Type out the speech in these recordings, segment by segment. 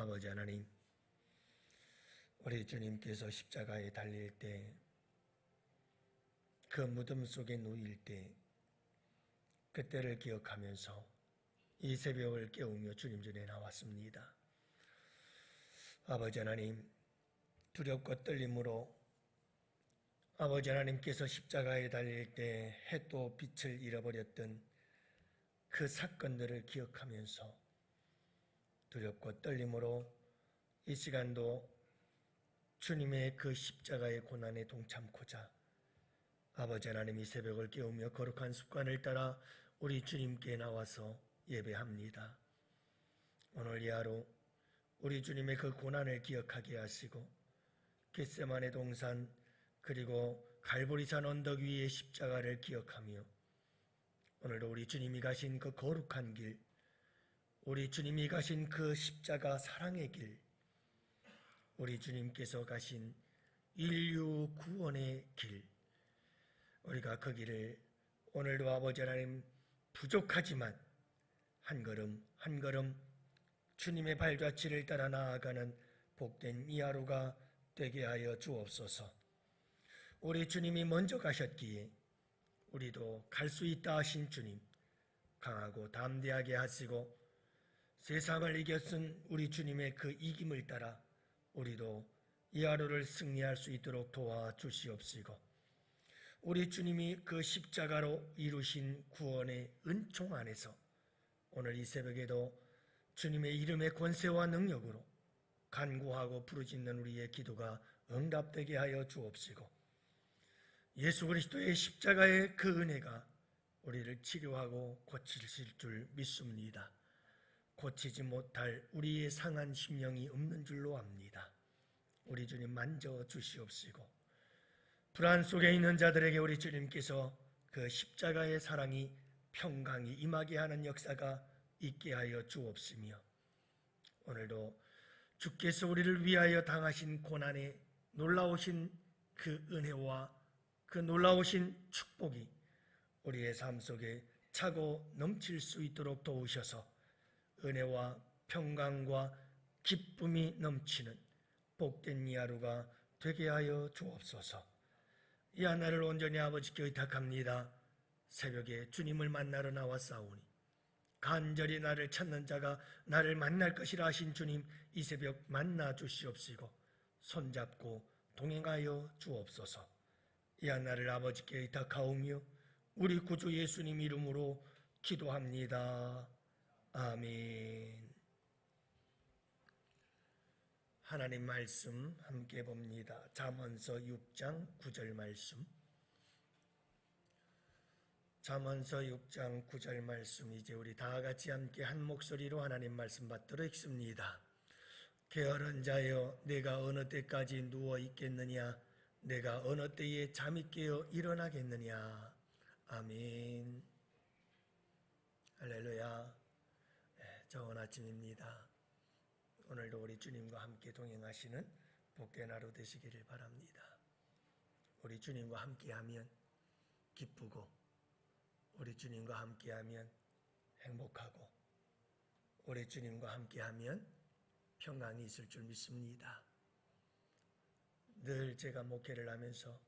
아버지 하나님, 우리 주님께서 십자가에 달릴 때, 그 무덤 속에 누일 때, 그때를 기억하면서 이 새벽을 깨우며 주님 전에 나왔습니다. 아버지 하나님, 두렵고 떨림으로 아버지 하나님께서 십자가에 달릴 때 해도 빛을 잃어버렸던 그 사건들을 기억하면서 두렵고 떨림으로 이 시간도 주님의 그 십자가의 고난에 동참코자 아버지 하나님 이 새벽을 깨우며 거룩한 습관을 따라 우리 주님께 나와서 예배합니다. 오늘 이 하루 우리 주님의 그 고난을 기억하게 하시고 겟세마네 동산 그리고 갈보리산 언덕 위의 십자가를 기억하며 오늘도 우리 주님이 가신 그 거룩한 길, 우리 주님이 가신 그 십자가 사랑의 길, 우리 주님께서 가신 인류 구원의 길, 우리가 그 길을 오늘도 아버지 하나님 부족하지만 한 걸음 한 걸음 주님의 발자취를 따라 나아가는 복된 이 하루가 되게 하여 주옵소서. 우리 주님이 먼저 가셨기에 우리도 갈 수 있다 하신 주님, 강하고 담대하게 하시고 세상을 이겼은 우리 주님의 그 이김을 따라 우리도 이 하루를 승리할 수 있도록 도와주시옵시고, 우리 주님이 그 십자가로 이루신 구원의 은총 안에서 오늘 이 새벽에도 주님의 이름의 권세와 능력으로 간구하고 부르짖는 우리의 기도가 응답되게 하여 주옵시고, 예수 그리스도의 십자가의 그 은혜가 우리를 치료하고 고치실 줄 믿습니다. 고치지 못할 우리의 상한 심령이 없는 줄로 압니다. 우리 주님 만져 주시옵시고, 불안 속에 있는 자들에게 우리 주님께서 그 십자가의 사랑이 평강이 임하게 하는 역사가 있게 하여 주옵시며, 오늘도 주께서 우리를 위하여 당하신 고난에 놀라우신 그 은혜와 그 놀라우신 축복이 우리의 삶 속에 차고 넘칠 수 있도록 도우셔서 은혜와 평강과 기쁨이 넘치는 복된 이 하루가 되게 하여 주옵소서. 이 하나를 온전히 아버지께 의탁합니다. 새벽에 주님을 만나러 나왔사오니 간절히 나를 찾는 자가 나를 만날 것이라 하신 주님, 이 새벽 만나 주시옵시고 손잡고 동행하여 주옵소서. 이 하나를 아버지께 의탁하오며 우리 구주 예수님 이름으로 기도합니다. 아멘. 하나님 말씀 함께 봅니다. 잠언서 6장 9절 말씀. 잠언서 6장 9절 말씀, 이제 우리 다 같이 함께 한 목소리로 하나님 말씀 받들어 읽습니다. 게으른 자여, 내가 어느 때까지 누워 있겠느냐? 내가 어느 때에 잠이 깨어 일어나겠느냐? 아멘. 할렐루야. 좋은 아침입니다. 오늘도 우리 주님과 함께 동행하시는 복된 하루 되시기를 바랍니다. 우리 주님과 함께하면 기쁘고, 우리 주님과 함께하면 행복하고, 우리 주님과 함께하면 평안이 있을 줄 믿습니다. 늘 제가 목회를 하면서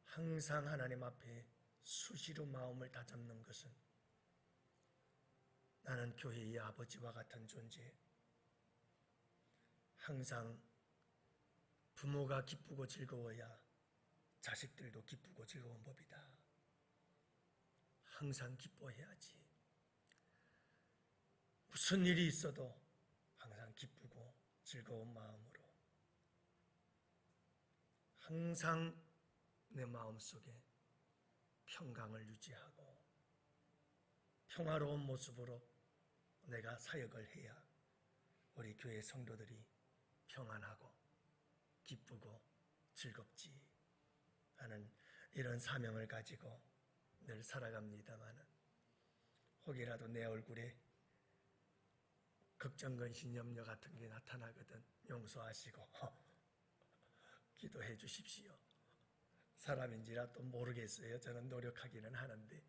항상 하나님 앞에 수시로 마음을 다잡는 것은, 나는 교회의 아버지와 같은 존재, 항상 부모가 기쁘고 즐거워야 자식들도 기쁘고 즐거운 법이다. 항상 기뻐해야지. 무슨 일이 있어도 항상 기쁘고 즐거운 마음으로, 항상 내 마음속에 평강을 유지하고 평화로운 모습으로 내가 사역을 해야 우리 교회 성도들이 평안하고 기쁘고 즐겁지 하는 이런 사명을 가지고 늘 살아갑니다마는, 혹이라도 내 얼굴에 걱정, 근심, 염려 같은 게 나타나거든 용서하시고 기도해 주십시오. 사람인지라 또 모르겠어요. 저는 노력하기는 하는데,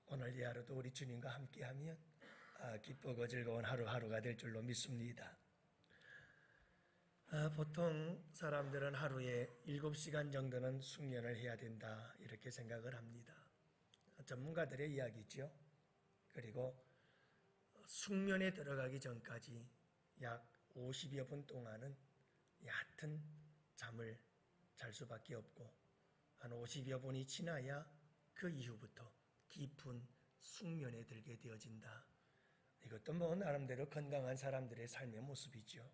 오늘 이 하루도 우리 주님과 함께하면 기쁘고 즐거운 하루하루가 될 줄로 믿습니다. 보통 사람들은 하루에 7시간 정도는 숙면을 해야 된다 이렇게 생각을 합니다. 전문가들의 이야기죠. 그리고 숙면에 들어가기 전까지 약 50여 분 동안은 얕은 잠을 잘 수밖에 없고 한 50여 분이 지나야 그 이후부터 깊은 숙면에 들게 되어진다. 이것도 나름대로 건강한 사람들의 삶의 모습이죠.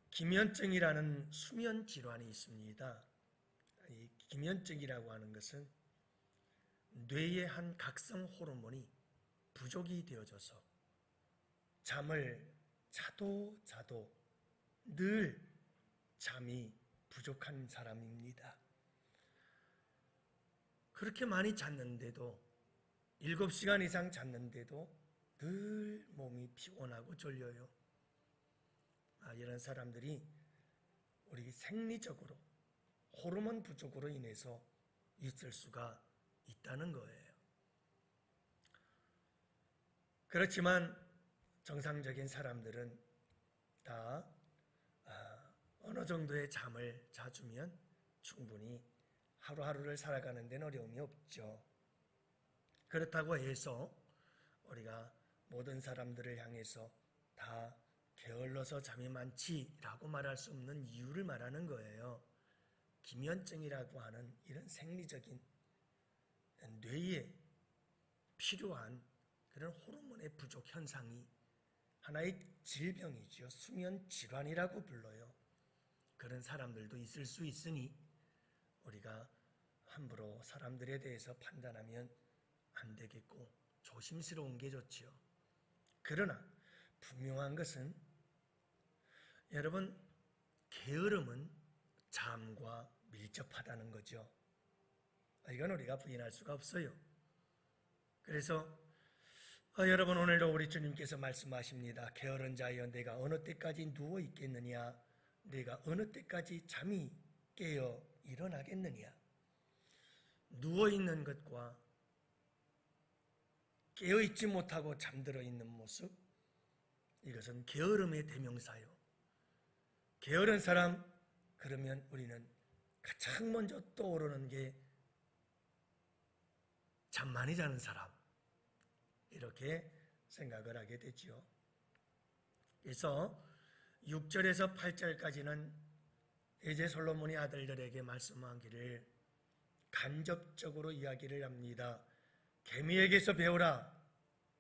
기면증이라는 수면 질환이 있습니다. 이 기면증이라고 하는 것은 뇌의 한 각성 호르몬이 부족이 되어져서 잠을 자도 늘 잠이 부족한 사람입니다. 그렇게 많이 잤는데도 7시간 이상 잤는데도 늘 몸이 피곤하고 졸려요. 이런 사람들이 우리 생리적으로 호르몬 부족으로 인해서 있을 수가 있다는 거예요. 그렇지만 정상적인 사람들은 다 어느 정도의 잠을 자주면 충분히 하루하루를 살아가는 데는 어려움이 없죠. 그렇다고 해서 우리가 모든 사람들을 향해서 다 게을러서 잠이 많지라고 말할 수 없는 이유를 말하는 거예요. 기면증이라고 하는 이런 생리적인 뇌에 필요한 그런 호르몬의 부족 현상이 하나의 질병이죠. 수면 질환이라고 불러요. 그런 사람들도 있을 수 있으니 우리가 함부로 사람들에 대해서 판단하면 안 되겠고 조심스러운 게 좋지요. 그러나 분명한 것은 여러분, 게으름은 잠과 밀접하다는 거죠. 이건 우리가 부인할 수가 없어요. 그래서 여러분, 오늘도 우리 주님께서 말씀하십니다. 게으른 자여, 내가 어느 때까지 누워 있겠느냐? 내가 어느 때까지 잠이 깨어 일어나겠느냐? 누워 있는 것과 깨어 있지 못하고 잠들어 있는 모습, 이것은 게으름의 대명사요. 게으른 사람, 그러면 우리는 가장 먼저 떠오르는 게 잠 많이 자는 사람, 이렇게 생각을 하게 되죠. 그래서 6절에서 8절까지는 이제 솔로몬이 아들들에게 말씀하기를 간접적으로 이야기를 합니다. 개미에게서 배우라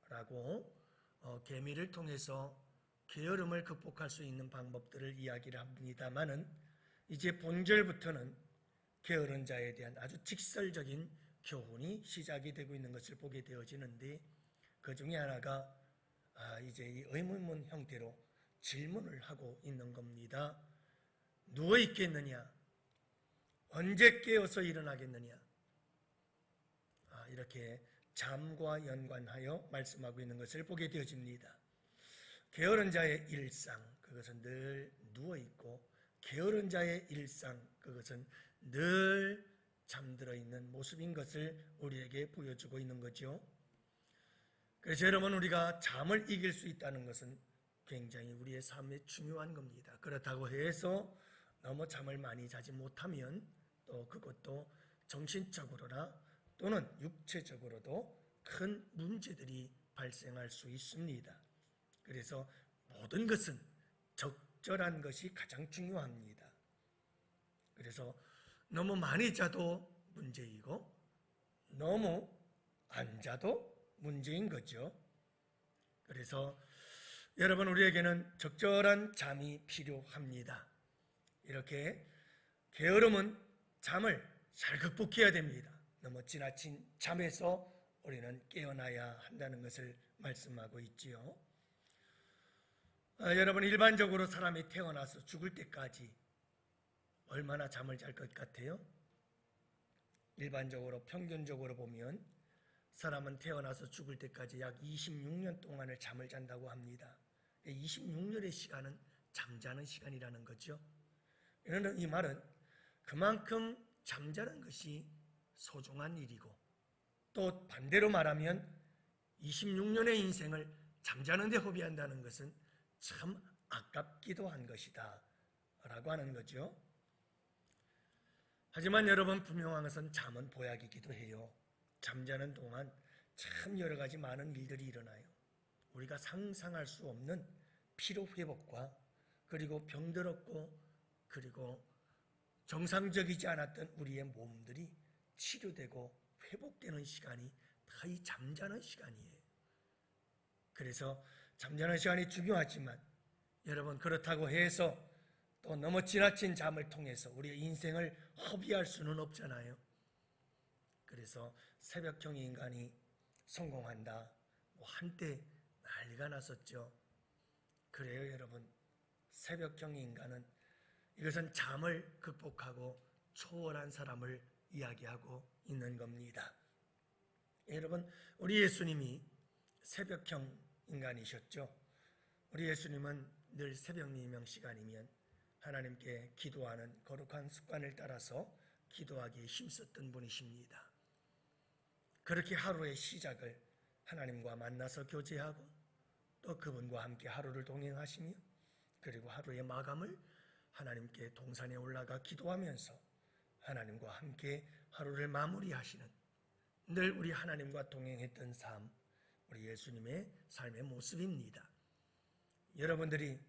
라고 개미를 통해서 게으름을 극복할 수 있는 방법들을 이야기를 합니다마는 이제 본절부터는 게으른 자에 대한 아주 직설적인 교훈이 시작이 되고 있는 것을 보게 되어지는데, 그 중에 하나가 이제 이 의문문 형태로 질문을 하고 있는 겁니다. 누워 있겠느냐? 언제 깨어서 일어나겠느냐? 이렇게 잠과 연관하여 말씀하고 있는 것을 보게 되어집니다. 게으른 자의 일상, 그것은 늘 누워 있고, 게으른 자의 일상, 그것은 늘 잠들어 있는 모습인 것을 우리에게 보여주고 있는 거죠. 그래서 여러분, 우리가 잠을 이길 수 있다는 것은 굉장히 우리의 삶에 중요한 겁니다. 그렇다고 해서 너무 잠을 많이 자지 못하면 또 그것도 정신적으로나 또는 육체적으로도 큰 문제들이 발생할 수 있습니다. 그래서 모든 것은 적절한 것이 가장 중요합니다. 그래서 너무 많이 자도 문제이고 너무 안 자도 문제인 거죠. 그래서 여러분, 우리에게는 적절한 잠이 필요합니다. 이렇게 게으름은 잠을 잘 극복해야 됩니다. 너무 지나친 잠에서 우리는 깨어나야 한다는 것을 말씀하고 있지요. 여러분, 일반적으로 사람이 태어나서 죽을 때까지 얼마나 잠을 잘 것 같아요? 일반적으로 평균적으로 보면 사람은 태어나서 죽을 때까지 약 26년 동안을 잠을 잔다고 합니다. 26년의 시간은 잠자는 시간이라는 거죠. 이 말은 그만큼 잠자는 것이 소중한 일이고, 또 반대로 말하면 26년의 인생을 잠자는 데 허비한다는 것은 참 아깝기도 한 것이다 라고 하는 거죠. 하지만 여러분, 분명한 것은 잠은 보약이기도 해요. 잠자는 동안 참 여러 가지 많은 일들이 일어나요. 우리가 상상할 수 없는 피로 회복과 그리고 병들었고 그리고 정상적이지 않았던 우리의 몸들이 치료되고 회복되는 시간이 다 이 잠자는 시간이에요. 그래서 잠자는 시간이 중요하지만 여러분, 그렇다고 해서 또 너무 지나친 잠을 통해서 우리의 인생을 허비할 수는 없잖아요. 그래서 새벽형 인간이 성공한다, 한때 난리가 났었죠. 그래요 여러분, 새벽형 인간은 이것은 잠을 극복하고 초월한 사람을 이야기하고 있는 겁니다. 여러분, 우리 예수님이 새벽형 인간이셨죠. 우리 예수님은 늘 새벽 예명 시간이면 하나님께 기도하는 거룩한 습관을 따라서 기도하기에 힘썼던 분이십니다. 그렇게 하루의 시작을 하나님과 만나서 교제하고 또 그분과 함께 하루를 동행하시며 그리고 하루의 마감을 하나님께 동산에 올라가 기도하면서 하나님과 함께 하루를 마무리하시는, 늘 우리 하나님과 동행했던 삶, 우리 예수님의 삶의 모습입니다. 여러분들이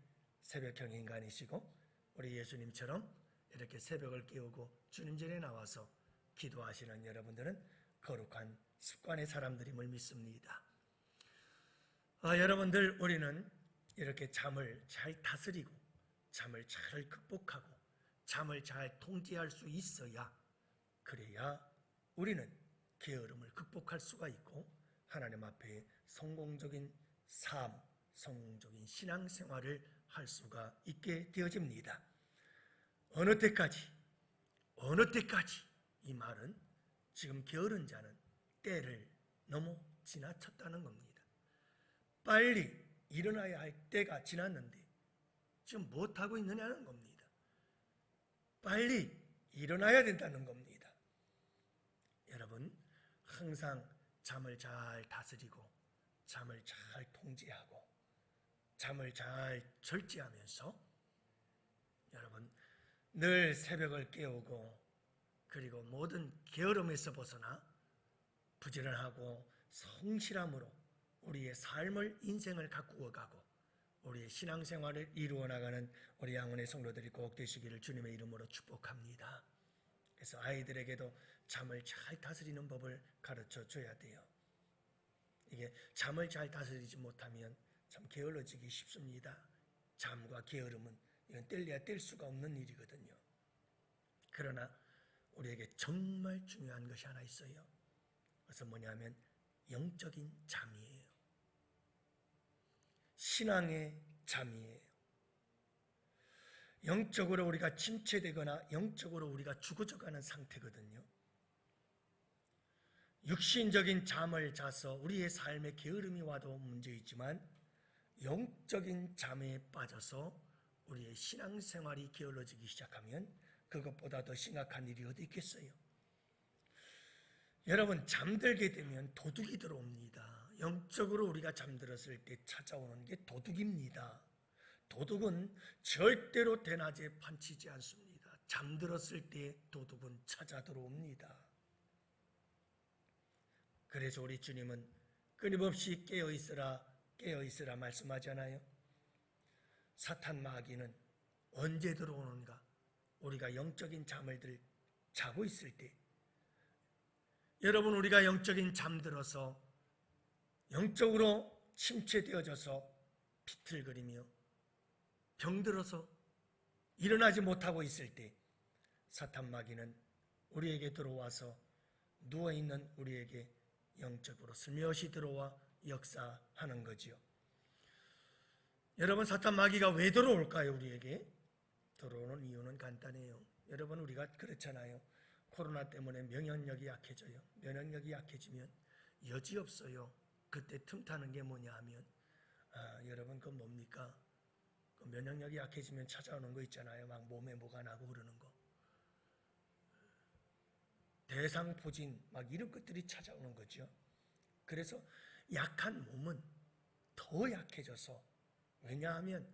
새벽형 인간이시고 우리 예수님처럼 이렇게 새벽을 깨우고 주님 전에 나와서 기도하시는 여러분들은 거룩한 습관의 사람들임을 믿습니다. 여러분들, 우리는 이렇게 잠을 잘 다스리고 잠을 잘 극복하고 잠을 잘 통제할 수 있어야, 그래야 우리는 게으름을 극복할 수가 있고 하나님 앞에 성공적인 삶, 성공적인 신앙생활을 할 수가 있게 되어집니다. 어느 때까지 이 말은 지금 게으른 자는 때를 너무 지나쳤다는 겁니다. 빨리 일어나야 할 때가 지났는데 지금 못하고 있느냐는 겁니다. 빨리 일어나야 된다는 겁니다. 여러분, 항상 잠을 잘 다스리고 잠을 잘 통제하고 잠을 잘 절제하면서 여러분, 늘 새벽을 깨우고 그리고 모든 게으름에서 벗어나 부지런하고 성실함으로 우리의 삶을, 인생을 가꾸어가고 우리의 신앙생활을 이루어 나가는 우리 양원의 성도들이 꼭 되시기를 주님의 이름으로 축복합니다. 그래서 아이들에게도 잠을 잘 다스리는 법을 가르쳐 줘야 돼요. 이게 잠을 잘 다스리지 못하면 참 게을러지기 쉽습니다. 잠과 게으름은 이건 뗄래야 뗄 수가 없는 일이거든요. 그러나 우리에게 정말 중요한 것이 하나 있어요. 그것은 뭐냐면 영적인 잠이에요. 신앙의 잠이에요. 영적으로 우리가 침체되거나 영적으로 우리가 죽어져가는 상태거든요. 육신적인 잠을 자서 우리의 삶에 게으름이 와도 문제이지만 영적인 잠에 빠져서 우리의 신앙생활이 게을러지기 시작하면 그것보다 더 심각한 일이 어디 있겠어요. 여러분, 잠들게 되면 도둑이 들어옵니다. 영적으로 우리가 잠들었을 때 찾아오는 게 도둑입니다. 도둑은 절대로 대낮에 판치지 않습니다. 잠들었을 때 도둑은 찾아 들어옵니다. 그래서 우리 주님은 끊임없이 깨어있으라 말씀하잖아요. 사탄 마귀는 언제 들어오는가? 우리가 영적인 잠을 자고 있을 때, 여러분, 우리가 영적인 잠들어서 영적으로 침체되어져서 비틀거리며 병들어서 일어나지 못하고 있을 때 사탄 마귀는 우리에게 들어와서 누워있는 우리에게 영적으로 슬며시 들어와 역사하는 거지요. 여러분, 사탄 마귀가 왜 들어올까요? 우리에게 들어오는 이유는 간단해요. 여러분, 우리가 그렇잖아요. 코로나 때문에 면역력이 약해져요. 면역력이 약해지면 여지없어요. 그때 틈타는 게 뭐냐 하면 여러분, 그건 뭡니까? 그 면역력이 약해지면 찾아오는 거 있잖아요. 막 몸에 뭐가 나고 그러는 거. 대상포진 막 이런 것들이 찾아오는 거죠. 그래서 약한 몸은 더 약해져서, 왜냐하면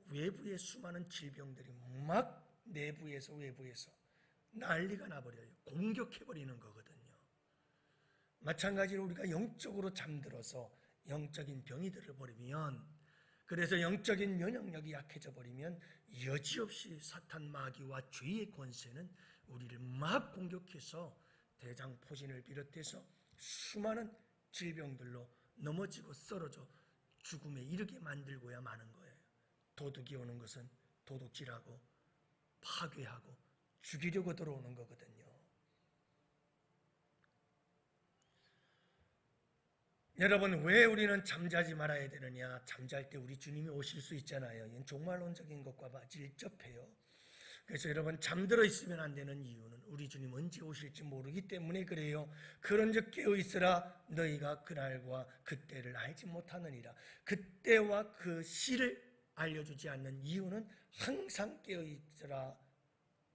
외부의 수많은 질병들이 막 내부에서 외부에서 난리가 나버려요. 공격해버리는 거거든요. 마찬가지로 우리가 영적으로 잠들어서 영적인 병이 들어버리면, 그래서 영적인 면역력이 약해져 버리면 여지없이 사탄 마귀와 죄의 권세는 우리를 막 공격해서 대장포진을 비롯해서 수많은 질병들로 넘어지고 쓰러져 죽음에 이르게 만들고야 마는 거예요. 도둑이 오는 것은 도둑질하고 파괴하고 죽이려고 들어오는 거거든요. 여러분, 왜 우리는 잠자지 말아야 되느냐? 잠잘 때 우리 주님이 오실 수 있잖아요. 이건 종말론적인 것과 질접해요. 그래서 여러분, 잠들어 있으면 안 되는 이유는 우리 주님 언제 오실지 모르기 때문에 그래요. 그런즉 깨어 있으라, 너희가 그날과 그때를 알지 못하느니라. 그때와 그 시를 알려주지 않는 이유는 항상 깨어 있으라,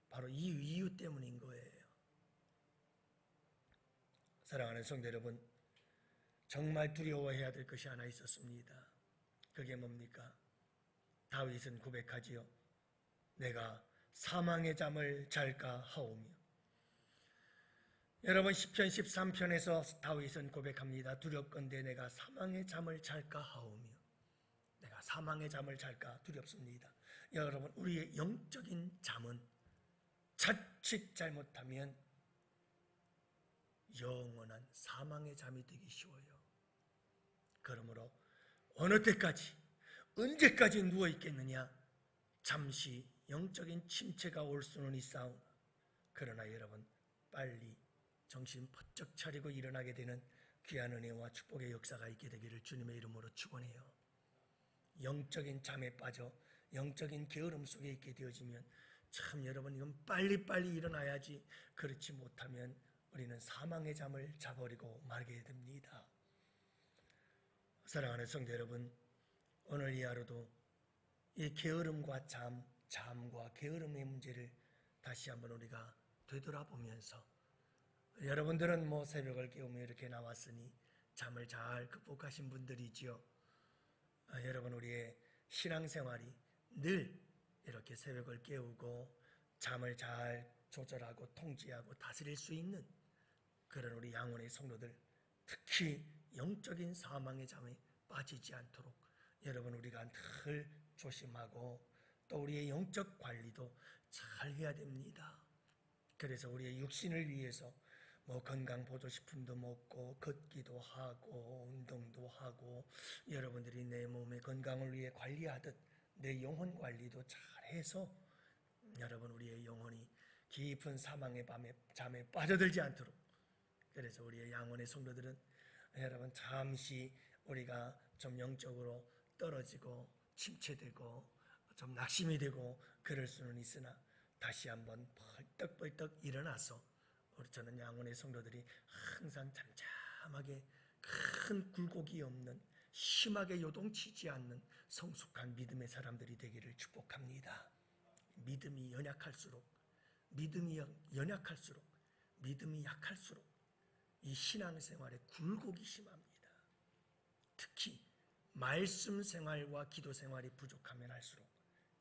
바로 이 이유 때문인 거예요. 사랑하는 성도 여러분, 정말 두려워해야 될 것이 하나 있었습니다. 그게 뭡니까? 다윗은 고백하지요. 내가 사망의 잠을 잘까 하오며. 여러분, 시편 13편에서 다윗은 고백합니다. 두렵건대 내가 사망의 잠을 잘까 하오며. 내가 사망의 잠을 잘까 두렵습니다. 여러분, 우리의 영적인 잠은 자칫 잘못하면 영원한 사망의 잠이 되기 쉬워요. 그러므로 어느 때까지, 언제까지 누워있겠느냐? 잠시 영적인 침체가 올 수는 있사오나, 그러나 여러분, 빨리 정신 번쩍 차리고 일어나게 되는 귀한 은혜와 축복의 역사가 있게 되기를 주님의 이름으로 축원해요. 영적인 잠에 빠져 영적인 게으름 속에 있게 되어지면 참 여러분, 이건 빨리빨리 일어나야지, 그렇지 못하면 우리는 사망의 잠을 자버리고 말게 됩니다. 사랑하는 성도 여러분, 오늘 이 하루도 이 게으름과 잠과 게으름의 문제를 다시 한번 우리가 되돌아보면서, 여러분들은 뭐 새벽을 깨우며 이렇게 나왔으니 잠을 잘 극복하신 분들이지요. 여러분, 우리의 신앙생활이 늘 이렇게 새벽을 깨우고 잠을 잘 조절하고 통제하고 다스릴 수 있는 그런 우리 양원의 성도들, 특히 영적인 사망의 잠에 빠지지 않도록 여러분, 우리가 늘 조심하고 또 우리의 영적 관리도 잘 해야 됩니다. 그래서 우리의 육신을 위해서 뭐 건강보조식품도 먹고 걷기도 하고 운동도 하고, 여러분들이 내 몸의 건강을 위해 관리하듯 내 영혼 관리도 잘해서 여러분, 우리의 영혼이 깊은 사망의 잠에 빠져들지 않도록, 그래서 우리의 양원의 성도들은 여러분, 잠시 우리가 좀 영적으로 떨어지고 침체되고 좀 낙심이 되고 그럴 수는 있으나 다시 한번 벌떡벌떡 일어나서, 저는 양원의 성도들이 항상 잠잠하게 큰 굴곡이 없는, 심하게 요동치지 않는 성숙한 믿음의 사람들이 되기를 축복합니다. 믿음이 연약할수록, 믿음이 약할수록 이 신앙생활에 굴곡이 심합니다. 특히 말씀 생활과 기도 생활이 부족하면 할수록,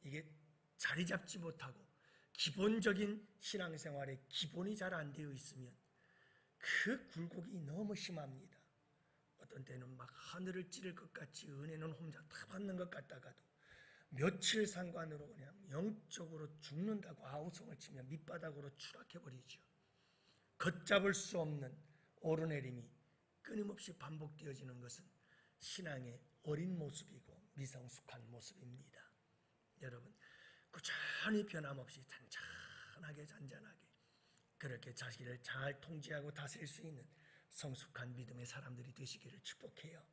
이게 자리 잡지 못하고 기본적인 신앙생활의 기본이 잘 안 되어 있으면 그 굴곡이 너무 심합니다. 어떤 때는 막 하늘을 찌를 것 같이 은혜는 혼자 다 받는 것 같다가도 며칠 상관으로 그냥 영적으로 죽는다고 아우성을 치면 밑바닥으로 추락해버리죠. 걷잡을 수 없는 오르내림이 끊임없이 반복되어지는 것은 신앙의 어린 모습이고 미성숙한 모습입니다. 여러분, 꾸준히 변함없이 잔잔하게 그렇게 자신을 잘 통제하고 다스릴 수 있는 성숙한 믿음의 사람들이 되시기를 축복해요.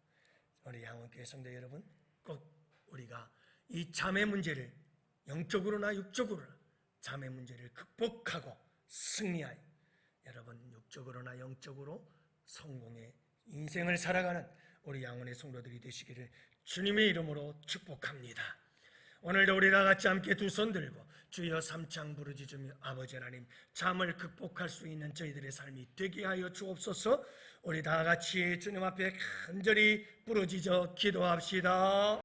우리 양원교회 성도 여러분, 꼭 우리가 이 잠의 문제를, 영적으로나 육적으로나 잠의 문제를 극복하고 승리하여 여러분, 육적으로나 영적으로 성공의 인생을 살아가는 우리 양원의 성도들이 되시기를 주님의 이름으로 축복합니다. 오늘도 우리 다 같이 함께 두 손 들고 주여 삼창 부르짖으며, 아버지 하나님, 잠을 극복할 수 있는 저희들의 삶이 되게 하여 주옵소서. 우리 다 같이 주님 앞에 간절히 부르짖어 기도합시다.